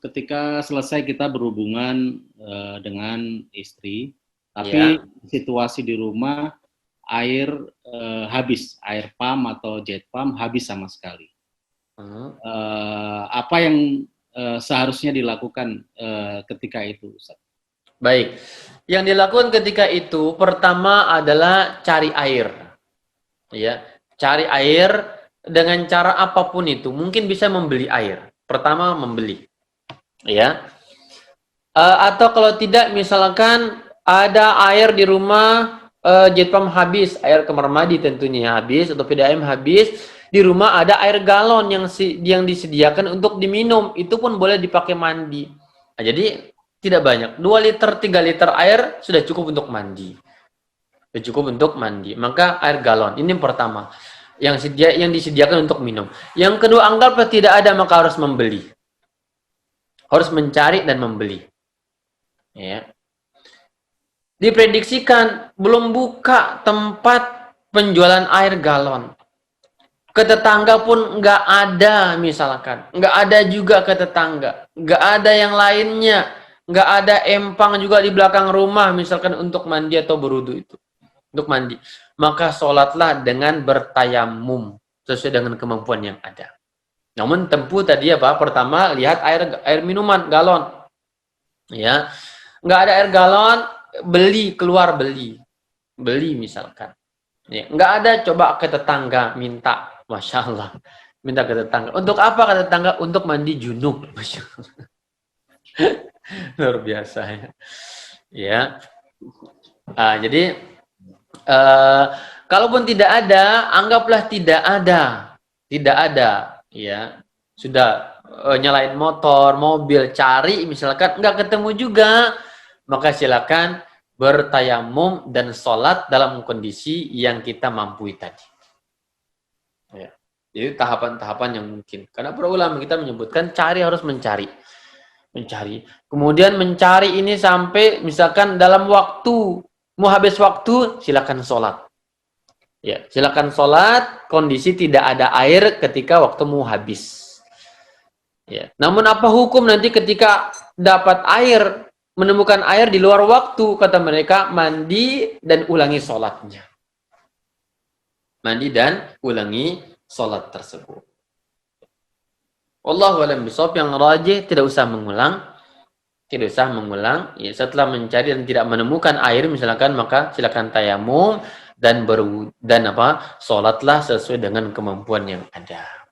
ketika selesai kita berhubungan dengan istri, tapi situasi di rumah air habis, air pump atau jet pump habis sama sekali. Apa yang seharusnya dilakukan ketika itu, Ustaz? Baik, yang dilakukan ketika itu pertama adalah cari air, ya, cari air dengan cara apapun itu. Mungkin bisa membeli air. Pertama membeli, ya. Atau kalau tidak, misalkan ada air di rumah, jet pump habis, air kamar mandi tentunya habis, atau PDAM habis, di rumah ada air galon yang disediakan untuk diminum, itu pun boleh dipakai mandi. Nah, jadi tidak banyak, 2 liter, 3 liter air sudah cukup untuk mandi. Sudah cukup untuk mandi. Maka air galon, ini yang pertama. Yang disediakan untuk minum. Yang kedua, anggaplah tidak ada, maka harus membeli. Harus mencari dan membeli. Ya. Diprediksikan belum buka tempat penjualan air galon. Ke tetangga pun nggak ada, misalkan. Nggak ada juga ke tetangga. Nggak ada yang lainnya. Nggak ada empang juga di belakang rumah, misalkan untuk mandi atau berwudu itu. Untuk mandi. Maka sholatlah dengan bertayamum. Sesuai dengan kemampuan yang ada. Namun tempuh tadi apa? Pertama, lihat air minuman, galon. Ya. Nggak ada air galon, keluar beli. Beli misalkan. Ya. Nggak ada, coba ke tetangga, minta. Masya Allah. Minta ke tetangga. Untuk apa ke tetangga? Untuk mandi junub. Masya Allah. Luar biasa ya. Ya. Jadi kalaupun tidak ada, anggaplah tidak ada. Tidak ada, ya. Sudah nyalain motor, mobil, cari misalkan nggak ketemu juga, maka silakan bertayamum dan sholat dalam kondisi yang kita mampu tadi. Ya. Jadi tahapan-tahapan yang mungkin. Karena para ulama kita menyebutkan harus mencari. Kemudian mencari ini sampai misalkan dalam waktu, mau habis waktu, silakan sholat. Ya, silakan sholat, kondisi tidak ada air ketika waktu mau habis. Ya. Namun apa hukum nanti ketika dapat air, menemukan air di luar waktu, kata mereka, mandi dan ulangi sholatnya. Mandi dan ulangi sholat tersebut. Wallahu a'lam bishawab, yang rajih tidak usah mengulang. Tidak usah mengulang. Ya, setelah mencari dan tidak menemukan air misalkan, maka silakan tayamum dan sholatlah sesuai dengan kemampuan yang ada.